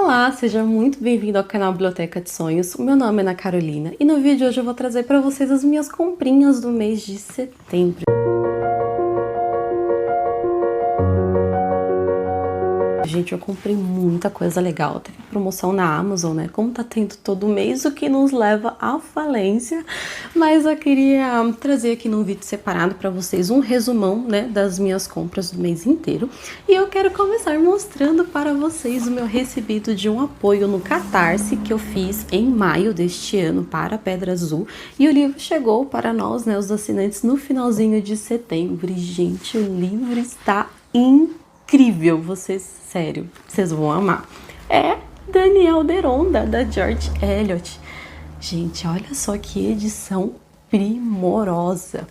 Olá, seja muito bem-vindo ao canal Biblioteca de Sonhos. O meu nome é Ana Carolina e no vídeo de hoje eu vou trazer para vocês as minhas comprinhas do mês de setembro. Gente, eu comprei muita coisa legal, teve promoção na Amazon, né? Como tá tendo todo mês, o que nos leva à falência. Mas eu queria trazer aqui num vídeo separado para vocês um resumão, né, das minhas compras do mês inteiro. E eu quero começar mostrando para vocês o meu recebido de um apoio no Catarse que eu fiz em maio deste ano para a Pedra Azul. E o livro chegou para nós, né, os assinantes, no finalzinho de setembro. E, gente, o livro está incrível, sério, vocês vão amar. É Daniel Deronda, da George Eliot. Gente, olha só que edição primorosa.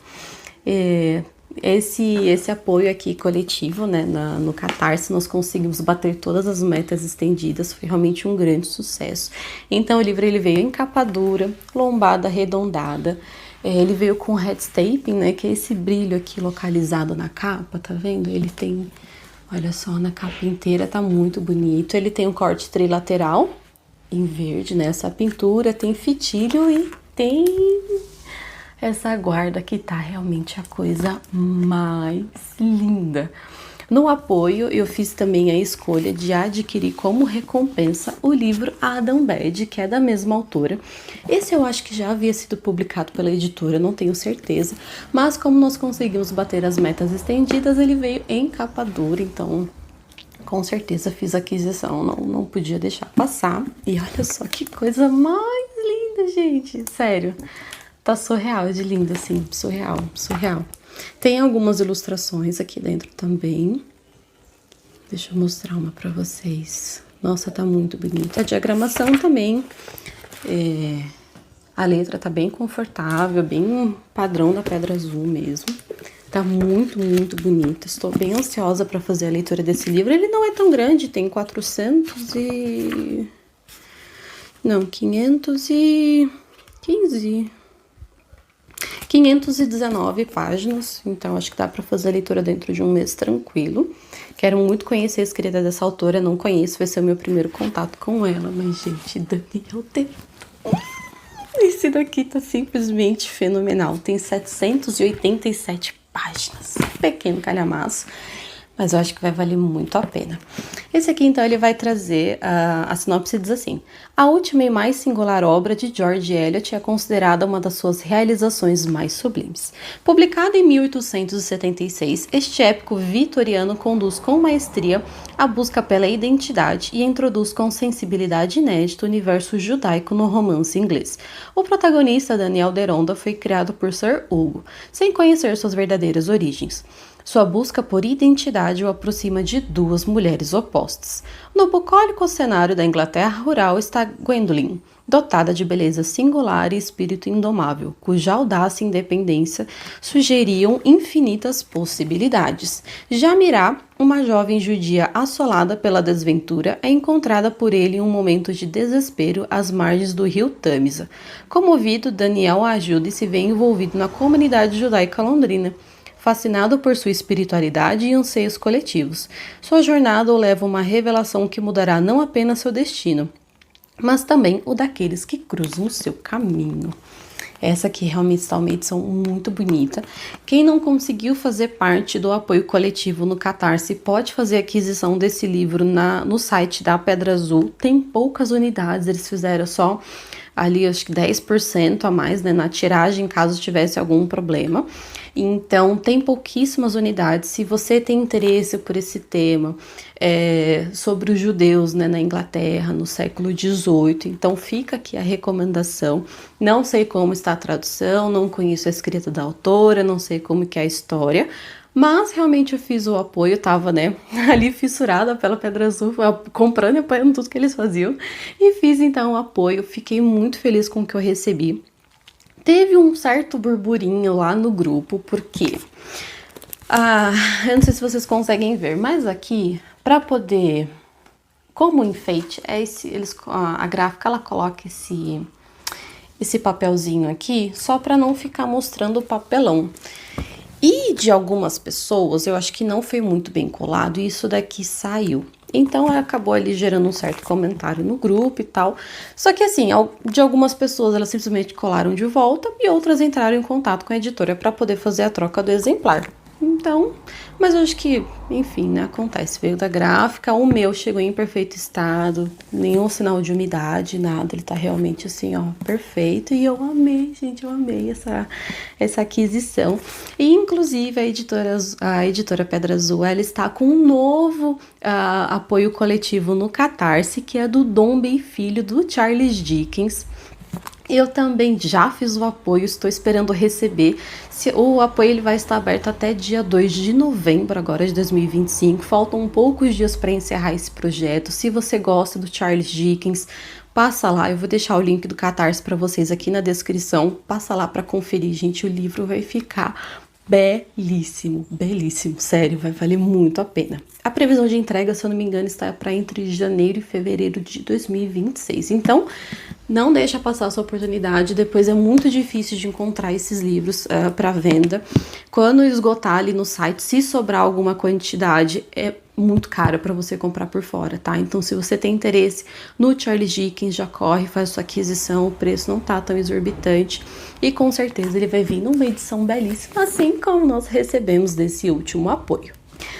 Esse apoio aqui coletivo, né, no Catarse, nós conseguimos bater todas as metas estendidas, foi realmente um grande sucesso. Então o livro ele veio em capa dura, lombada arredondada, ele veio com headstaping, né, que é esse brilho aqui localizado na capa, tá vendo? Ele tem, olha só, na capa inteira tá muito bonito. Ele tem um corte trilateral em verde, né, essa pintura, tem fitilho e tem essa guarda que tá realmente a coisa mais linda. No apoio, eu fiz também a escolha de adquirir como recompensa o livro Adam Bede, que é da mesma autora. Esse eu acho que já havia sido publicado pela editora, não tenho certeza. Mas como nós conseguimos bater as metas estendidas, ele veio em capa dura, então com certeza fiz a aquisição, não podia deixar passar. E olha só que coisa mais linda, gente, sério. Tá surreal de lindo, assim, surreal. Tem algumas ilustrações aqui dentro também. Deixa eu mostrar uma pra vocês. Nossa, tá muito bonita. A diagramação também, a letra tá bem confortável, bem padrão da Pedra Azul mesmo. Tá muito bonita. Estou bem ansiosa pra fazer a leitura desse livro. Ele não é tão grande, tem 519 páginas, então acho que dá para fazer a leitura dentro de um mês tranquilo. Quero muito conhecer a escrita dessa autora, não conheço, vai ser o meu primeiro contato com ela, mas, gente, Daniel Deronda, esse daqui tá simplesmente fenomenal. Tem 787 páginas, pequeno calhamaço, mas eu acho que vai valer muito a pena. Esse aqui, então, ele vai trazer, a sinopse diz assim: a última e mais singular obra de George Eliot é considerada uma das suas realizações mais sublimes. Publicado em 1876, este épico vitoriano conduz com maestria a busca pela identidade e introduz com sensibilidade inédita o universo judaico no romance inglês. O protagonista, Daniel Deronda, foi criado por Sir Hugo, sem conhecer suas verdadeiras origens. Sua busca por identidade o aproxima de duas mulheres opostas. No bucólico cenário da Inglaterra rural está Gwendolen, dotada de beleza singular e espírito indomável, cuja audácia e independência sugeriam infinitas possibilidades. Já Mirá, uma jovem judia assolada pela desventura, é encontrada por ele em um momento de desespero às margens do rio Tâmisa. Comovido, Daniel a ajuda e se vê envolvido na comunidade judaica londrina, fascinado por sua espiritualidade e anseios coletivos. Sua jornada o leva a uma revelação que mudará não apenas seu destino, mas também o daqueles que cruzam o seu caminho. Essa aqui realmente está uma edição muito bonita. Quem não conseguiu fazer parte do apoio coletivo no Catarse pode fazer a aquisição desse livro no site da Pedra Azul. Tem poucas unidades, eles fizeram só ali acho que 10% a mais, né, na tiragem, caso tivesse algum problema. Então, tem pouquíssimas unidades. Se você tem interesse por esse tema, sobre os judeus, né, na Inglaterra, no século XVIII, então fica aqui a recomendação. Não sei como está a tradução, não conheço a escrita da autora, não sei como que é a história, mas realmente eu fiz o apoio, tava, né, ali fissurada pela Pedra Azul, comprando e apoiando tudo que eles faziam, e fiz então o apoio. Fiquei muito feliz com o que eu recebi. Teve um certo burburinho lá no grupo, porque eu não sei se vocês conseguem ver, mas aqui, para poder, como enfeite, a gráfica ela coloca esse papelzinho aqui, só para não ficar mostrando o papelão. E de algumas pessoas, eu acho que não foi muito bem colado e isso daqui saiu. Então acabou ali gerando um certo comentário no grupo e tal. Só que assim, de algumas pessoas elas simplesmente colaram de volta e outras entraram em contato com a editora para poder fazer a troca do exemplar. Então, mas eu acho que, enfim, né, acontece, veio da gráfica, o meu chegou em perfeito estado, nenhum sinal de umidade, nada, ele tá realmente assim, ó, perfeito, e eu amei, gente, eu amei essa aquisição. E, inclusive, a editora Pedra Azul, ela está com um novo apoio coletivo no Catarse, que é do Dom Bem Filho, do Charles Dickens. Eu também já fiz o apoio, estou esperando receber. O apoio ele vai estar aberto até dia 2 de novembro agora de 2025. Faltam poucos dias para encerrar esse projeto. Se você gosta do Charles Dickens, passa lá. Eu vou deixar o link do Catarse para vocês aqui na descrição. Passa lá para conferir, gente. O livro vai ficar belíssimo, belíssimo, sério, vai valer muito a pena. A previsão de entrega, se eu não me engano, está para entre janeiro e fevereiro de 2026. Então, não deixa passar essa oportunidade. Depois é muito difícil de encontrar esses livros para venda. Quando esgotar ali no site, se sobrar alguma quantidade, é muito caro para você comprar por fora, tá? Então, se você tem interesse no Charles Dickens, já corre, faz sua aquisição, o preço não tá tão exorbitante e com certeza ele vai vir numa edição belíssima, assim como nós recebemos desse último apoio.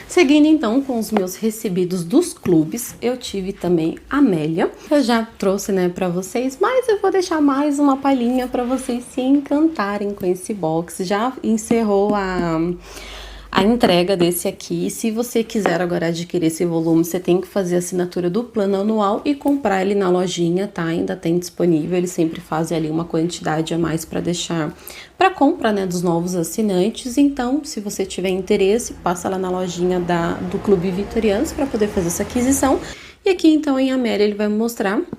Seguindo então com os meus recebidos dos clubes, eu tive também Amélia. Eu já trouxe, né, para vocês, mas eu vou deixar mais uma palhinha para vocês se encantarem com esse box. Já encerrou a entrega desse aqui. Se você quiser agora adquirir esse volume, você tem que fazer a assinatura do plano anual e comprar ele na lojinha, tá? Ainda tem disponível, eles sempre fazem ali uma quantidade a mais para deixar para compra, né, dos novos assinantes. Então, se você tiver interesse, passa lá na lojinha do Clube Vitorianos para poder fazer essa aquisição. E aqui, então, em Amélia, ele vai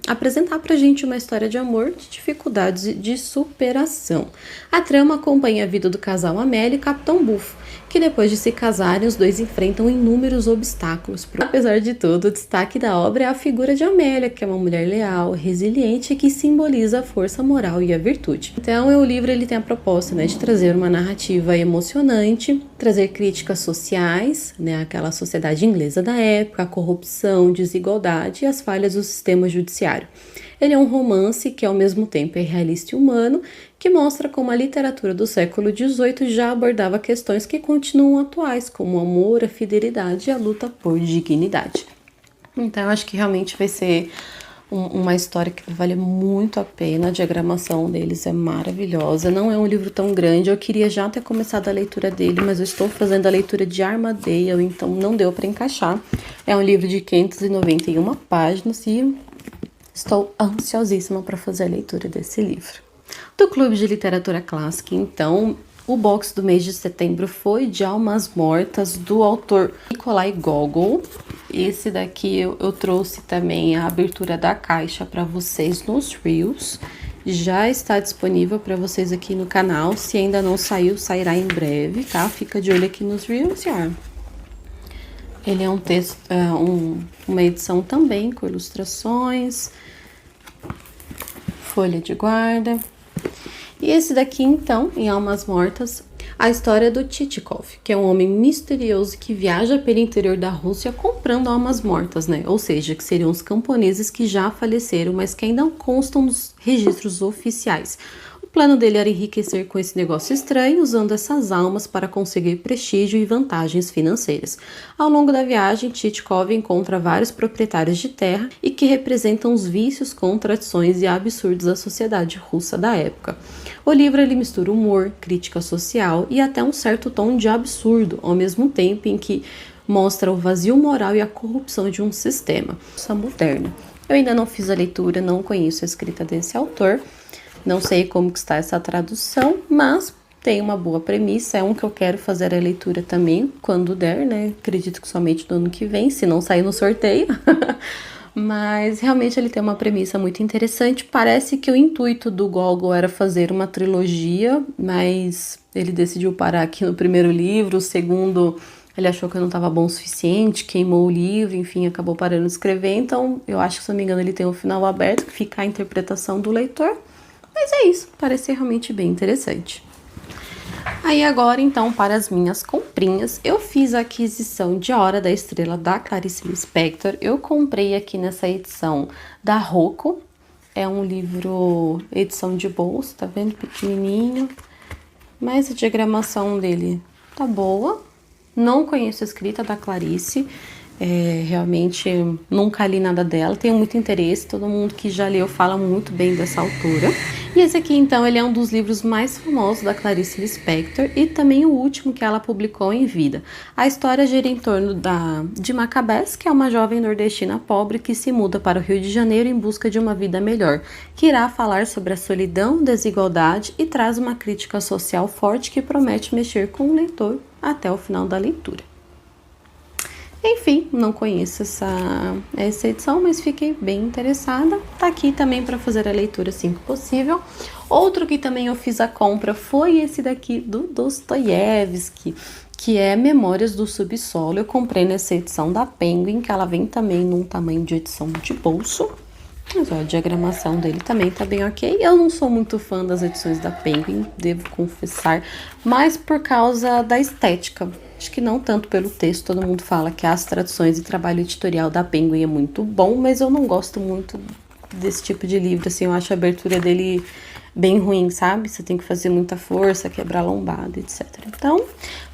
apresentar pra gente uma história de amor, de dificuldades e de superação. A trama acompanha a vida do casal Amélia e Capitão Bufo, que depois de se casarem, os dois enfrentam inúmeros obstáculos. Apesar de tudo, o destaque da obra é a figura de Amélia, que é uma mulher leal, resiliente e que simboliza a força moral e a virtude. Então, o livro ele tem a proposta, né, de trazer uma narrativa emocionante, trazer críticas sociais, né, aquela sociedade inglesa da época, a corrupção, desigualdade e as falhas do sistema judiciário. Ele é um romance que, ao mesmo tempo, é realista e humano, que mostra como a literatura do século XVIII já abordava questões que continuam atuais, como o amor, a fidelidade e a luta por dignidade. Então, eu acho que realmente vai ser uma história que vale muito a pena. A diagramação deles é maravilhosa. Não é um livro tão grande. Eu queria já ter começado a leitura dele, mas eu estou fazendo a leitura de Armadale, então não deu para encaixar. É um livro de 591 páginas e estou ansiosíssima para fazer a leitura desse livro. Do Clube de Literatura Clássica, então, o box do mês de setembro foi de Almas Mortas, do autor Nikolai Gogol. Esse daqui eu trouxe também a abertura da caixa para vocês nos Reels. Já está disponível para vocês aqui no canal. Se ainda não saiu, sairá em breve, tá? Fica de olho aqui nos Reels, ó. Ele é um texto, uma edição também com ilustrações, folha de guarda. E esse daqui, então, em Almas Mortas, a história do Chichikov, que é um homem misterioso que viaja pelo interior da Rússia comprando almas mortas, né? Ou seja, que seriam os camponeses que já faleceram, mas que ainda constam nos registros oficiais. O plano dele era enriquecer com esse negócio estranho, usando essas almas para conseguir prestígio e vantagens financeiras. Ao longo da viagem, Chichikov encontra vários proprietários de terra e que representam os vícios, contradições e absurdos da sociedade russa da época. O livro ele mistura humor, crítica social e até um certo tom de absurdo, ao mesmo tempo em que mostra o vazio moral e a corrupção de um sistema moderno. Eu ainda não fiz a leitura, não conheço a escrita desse autor, não sei como que está essa tradução, mas tem uma boa premissa, é um que eu quero fazer a leitura também, quando der, né? Acredito que somente no ano que vem, se não sair no sorteio. Mas realmente ele tem uma premissa muito interessante. Parece que o intuito do Gogol era fazer uma trilogia, mas ele decidiu parar aqui no primeiro livro. O segundo, ele achou que não estava bom o suficiente, queimou o livro, enfim, acabou parando de escrever. Então, eu acho que, se não me engano, ele tem um final aberto, que fica a interpretação do leitor. Mas é isso, parece ser realmente bem interessante. Aí agora, então, para as minhas comprinhas, eu fiz a aquisição de A Hora da Estrela da Clarice Lispector. Eu comprei aqui nessa edição da Rocco. É um livro, edição de bolso, tá vendo? Pequenininho. Mas a diagramação dele tá boa. Não conheço a escrita da Clarice. Realmente nunca li nada dela, tenho muito interesse, todo mundo que já leu fala muito bem dessa autora. E esse aqui, então, ele é um dos livros mais famosos da Clarice Lispector e também o último que ela publicou em vida. A história gira em torno de Macabés, que é uma jovem nordestina pobre que se muda para o Rio de Janeiro em busca de uma vida melhor, que irá falar sobre a solidão, desigualdade e traz uma crítica social forte que promete mexer com o leitor até o final da leitura. Enfim, não conheço essa edição, mas fiquei bem interessada. Tá aqui também para fazer a leitura assim que possível. Outro que também eu fiz a compra foi esse daqui do Dostoiévski, que é Memórias do Subsolo. Eu comprei nessa edição da Penguin, que ela vem também num tamanho de edição de bolso. Mas ó, a diagramação dele também tá bem ok. Eu não sou muito fã das edições da Penguin, devo confessar, mas por causa da estética. Acho que não tanto pelo texto, todo mundo fala que as traduções e trabalho editorial da Penguin é muito bom, mas eu não gosto muito desse tipo de livro, assim, eu acho a abertura dele bem ruim, sabe? Você tem que fazer muita força, quebrar lombada, etc. Então,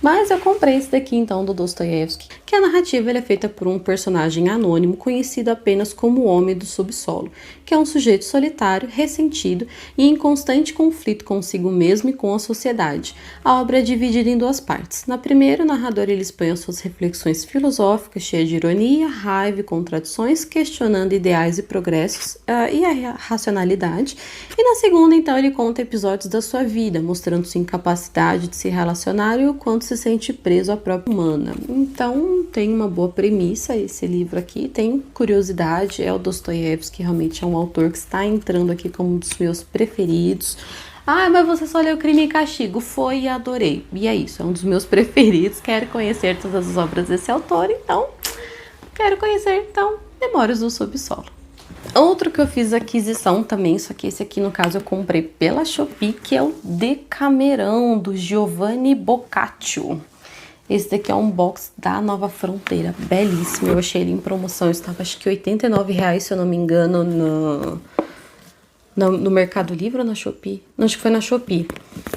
mas eu comprei esse daqui, então, do Dostoiévski, que a narrativa ele é feita por um personagem anônimo, conhecido apenas como o Homem do Subsolo, que é um sujeito solitário, ressentido e em constante conflito consigo mesmo e com a sociedade. A obra é dividida em duas partes. Na primeira, o narrador ele expõe as suas reflexões filosóficas, cheias de ironia, raiva e contradições, questionando ideais e progressos e a racionalidade. E na segunda, então, ele conta episódios da sua vida, mostrando sua incapacidade de se relacionar e o quanto se sente preso à própria humana. Então, tem uma boa premissa esse livro aqui, tem curiosidade, é o Dostoiévski, realmente é um autor que está entrando aqui como um dos meus preferidos. Ah, mas você só leu Crime e Castigo, foi e adorei. E é isso, é um dos meus preferidos, quero conhecer todas as obras desse autor, então, Memórias do Subsolo. Outro que eu fiz aquisição também, só que esse aqui no caso eu comprei pela Shopee, que é o Decamerão, do Giovanni Boccaccio. Esse daqui é um box da Nova Fronteira, belíssimo, eu achei ele em promoção, estava acho que R$89, se eu não me engano, no Mercado Livre ou na Shopee? Não, acho que foi na Shopee.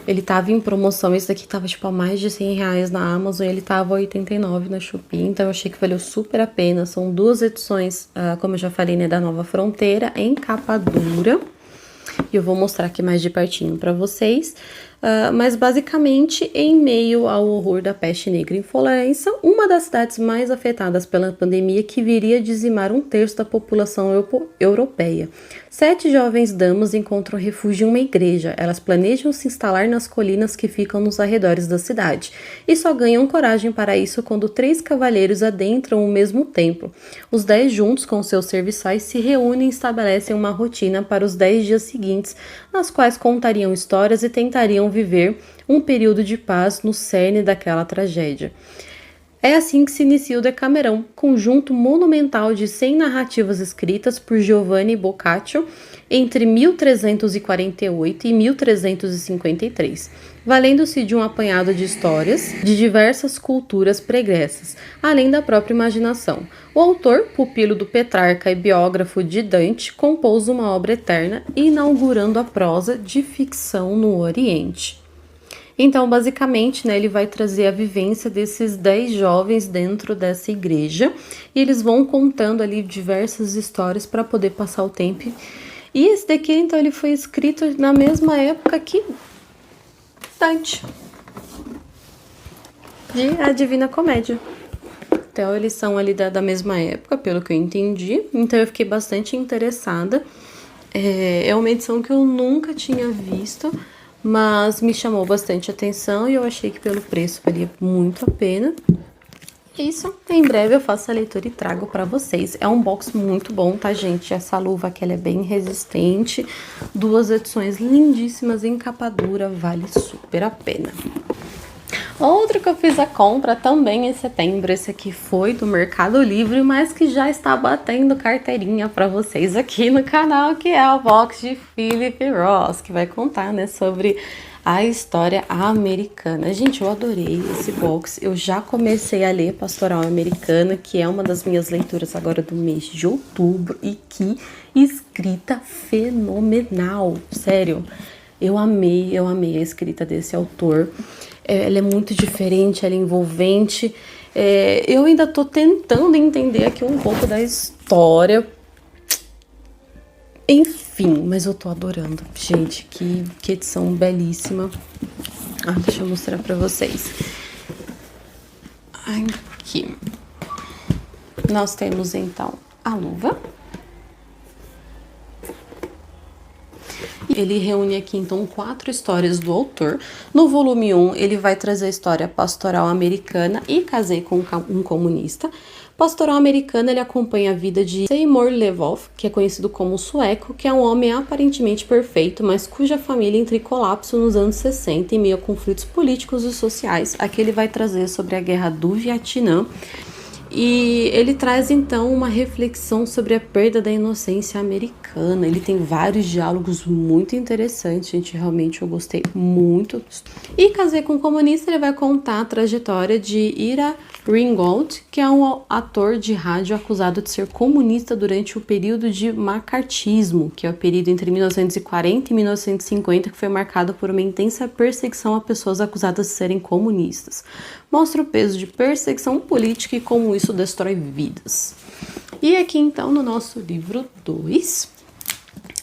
Ele tava em promoção, esse daqui tava tipo a mais de R$100 na Amazon e ele tava 89 na Shopee, então eu achei que valeu super a pena. São duas edições, como eu já falei, né, da Nova Fronteira, em capa dura. E eu vou mostrar aqui mais de pertinho para vocês. Mas basicamente, em meio ao horror da peste negra em Florença, uma das cidades mais afetadas pela pandemia que viria a dizimar um terço da população europeia. 7 jovens damas encontram refúgio em uma igreja. Elas planejam se instalar nas colinas que ficam nos arredores da cidade e só ganham coragem para isso quando 3 cavalheiros adentram o mesmo templo. Os 10 juntos com seus serviçais se reúnem e estabelecem uma rotina para os 10 dias seguintes, nas quais contariam histórias e tentariam viver um período de paz no cerne daquela tragédia. É assim que se inicia o Decamerão, conjunto monumental de 100 narrativas escritas por Giovanni Boccaccio entre 1348 e 1353, valendo-se de um apanhado de histórias de diversas culturas pregressas, além da própria imaginação. O autor, pupilo do Petrarca e biógrafo de Dante, compôs uma obra eterna, inaugurando a prosa de ficção no Oriente. Então, basicamente, né, ele vai trazer a vivência desses 10 jovens dentro dessa igreja e eles vão contando ali diversas histórias para poder passar o tempo. E esse daqui, então, ele foi escrito na mesma época que Dante, de A Divina Comédia. Então, eles são ali da mesma época, pelo que eu entendi. Então, eu fiquei bastante interessada. É uma edição que eu nunca tinha visto, mas me chamou bastante atenção e eu achei que pelo preço valia muito a pena. Isso, em breve eu faço a leitura e trago para vocês. É um box muito bom, tá, gente? Essa luva aqui, ela é bem resistente. 2 edições lindíssimas em capa dura, vale super a pena. Outro que eu fiz a compra também em setembro, esse aqui foi do Mercado Livre, mas que já está batendo carteirinha para vocês aqui no canal, que é o box de Philip Roth, que vai contar, né, sobre A História Americana. Gente, eu adorei esse box. Eu já comecei a ler Pastoral Americana, que é uma das minhas leituras agora do mês de outubro. E que escrita fenomenal, sério. Eu amei a escrita desse autor. Ela é muito diferente, ela é envolvente. Eu ainda tô tentando entender aqui um pouco da história. Enfim, mas eu tô adorando. Gente, que edição belíssima. Deixa eu mostrar pra vocês. Aqui. Nós temos, então, a luva. Ele reúne aqui, então, 4 histórias do autor. No volume 1, ele vai trazer a história Pastoral Americana e Casei com um Comunista. Pastoral Americana, ele acompanha a vida de Seymour Levov, que é conhecido como sueco, que é um homem aparentemente perfeito, mas cuja família entra em colapso nos anos 60 em meio a conflitos políticos e sociais. Aqui ele vai trazer sobre a guerra do Vietnã. E ele traz, então, uma reflexão sobre a perda da inocência americana. Ele tem vários diálogos muito interessantes, gente, realmente eu gostei muito. E Casei com um Comunista, ele vai contar a trajetória de Ira Ringgold, que é um ator de rádio acusado de ser comunista durante o período de macartismo, que é o período entre 1940 e 1950, que foi marcado por uma intensa perseguição a pessoas acusadas de serem comunistas. Mostra o peso de perseguição política e como isso destrói vidas. E aqui, então, no nosso livro 2,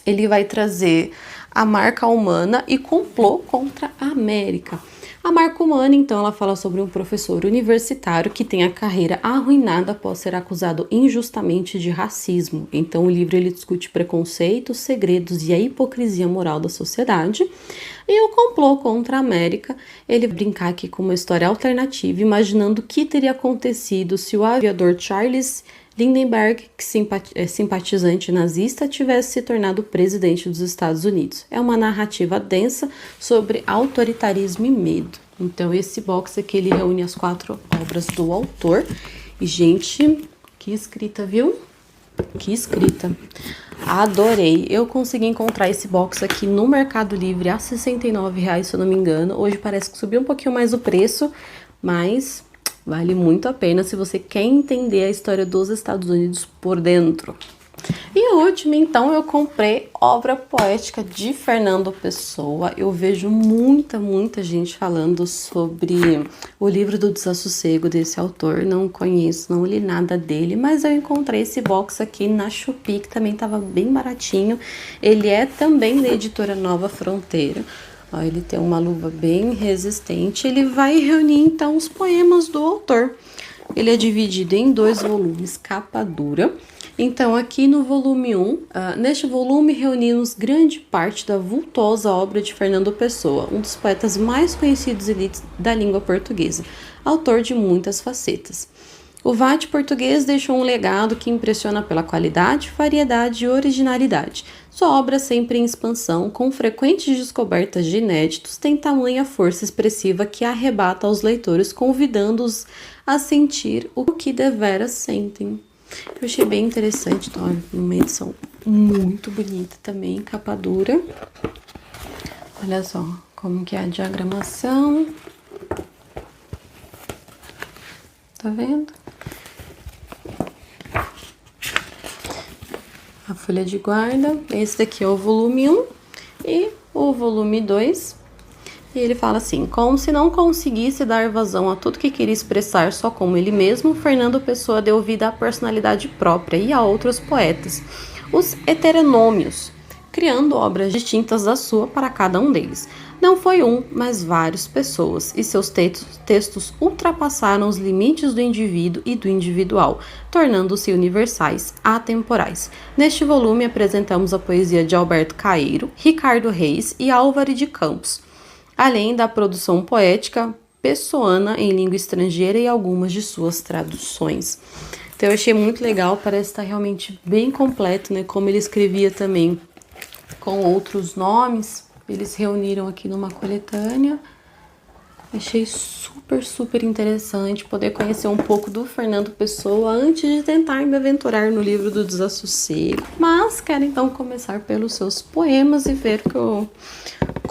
ele vai trazer a marca humana e complô contra a América. A marca humana, então, ela fala sobre um professor universitário que tem a carreira arruinada após ser acusado injustamente de racismo. Então, o livro ele discute preconceitos, segredos e a hipocrisia moral da sociedade. E o complô contra a América, ele vai brincar aqui com uma história alternativa, imaginando o que teria acontecido se o aviador Charles Lindbergh, que simpatizante nazista, tivesse se tornado presidente dos Estados Unidos. É uma narrativa densa sobre autoritarismo e medo. Então, esse box aqui, ele reúne as 4 obras do autor. E, gente, que escrita, viu? Que escrita. Adorei. Eu consegui encontrar esse box aqui no Mercado Livre a R$ 69,00, se eu não me engano. Hoje parece que subiu um pouquinho mais o preço, mas vale muito a pena se você quer entender a história dos Estados Unidos por dentro. E o último, então, eu comprei Obra Poética de Fernando Pessoa. Eu vejo muita gente falando sobre o livro do Desassossego desse autor. Não conheço, não li nada dele, mas eu encontrei esse box aqui na Shopee, que também estava bem baratinho. Ele é também da editora Nova Fronteira. Ó, ele tem uma luva bem resistente. Ele vai reunir, então, os poemas do autor. Ele é dividido em 2 volumes, capa dura. Então, aqui no volume 1, neste volume reunimos grande parte da vultosa obra de Fernando Pessoa, um dos poetas mais conhecidos e lidos da língua portuguesa, autor de muitas facetas. O Vate português deixou um legado que impressiona pela qualidade, variedade e originalidade. Sua obra, sempre em expansão, com frequentes descobertas de inéditos, tem tamanha força expressiva que arrebata aos leitores, convidando-os a sentir o que deveras sentem. Eu achei bem interessante, então, olha, uma edição muito bonita também, capa dura. Olha só como que é a diagramação. Tá vendo? A folha de guarda. Esse daqui é o volume 1 e o volume 2. E ele fala assim: como se não conseguisse dar vazão a tudo que queria expressar só como ele mesmo, Fernando Pessoa deu vida à personalidade própria e a outros poetas, os heteronômios, criando obras distintas da sua para cada um deles. Não foi um, mas várias pessoas, e seus textos ultrapassaram os limites do indivíduo e do individual, tornando-se universais, atemporais. Neste volume apresentamos a poesia de Alberto Caeiro, Ricardo Reis e Álvaro de Campos, além da produção poética pessoana em língua estrangeira e algumas de suas traduções. Então eu achei muito legal, parece estar realmente bem completo, né? Como ele escrevia também com outros nomes, eles reuniram aqui numa coletânea. Achei super interessante poder conhecer um pouco do Fernando Pessoa antes de tentar me aventurar no livro do Desassossego. Mas quero então começar pelos seus poemas e ver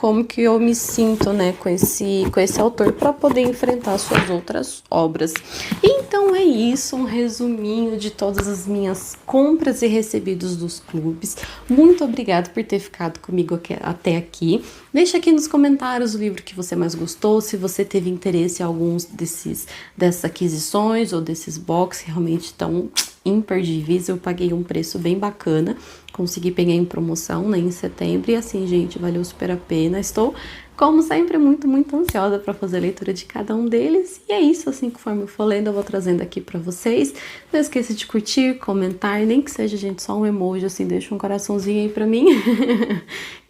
como que eu me sinto, né, com esse autor para poder enfrentar suas outras obras. Então é isso, um resuminho de todas as minhas compras e recebidos dos clubes. Muito obrigada por ter ficado comigo até aqui. Deixa aqui nos comentários o livro que você mais gostou, se você teve interesse em alguns dessas aquisições ou desses box, realmente estão imperdíveis. Eu paguei um preço bem bacana, consegui pegar em promoção, né, em setembro, e assim, gente, valeu super a pena. Estou, como sempre, muito ansiosa para fazer a leitura de cada um deles, e é isso, assim, conforme eu for lendo, eu vou trazendo aqui para vocês. Não esqueça de curtir, comentar, nem que seja, gente, só um emoji, assim, deixa um coraçãozinho aí pra mim.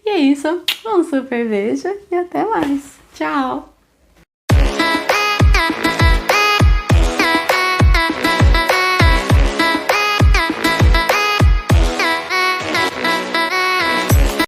E é isso, um super beijo e até mais. Tchau!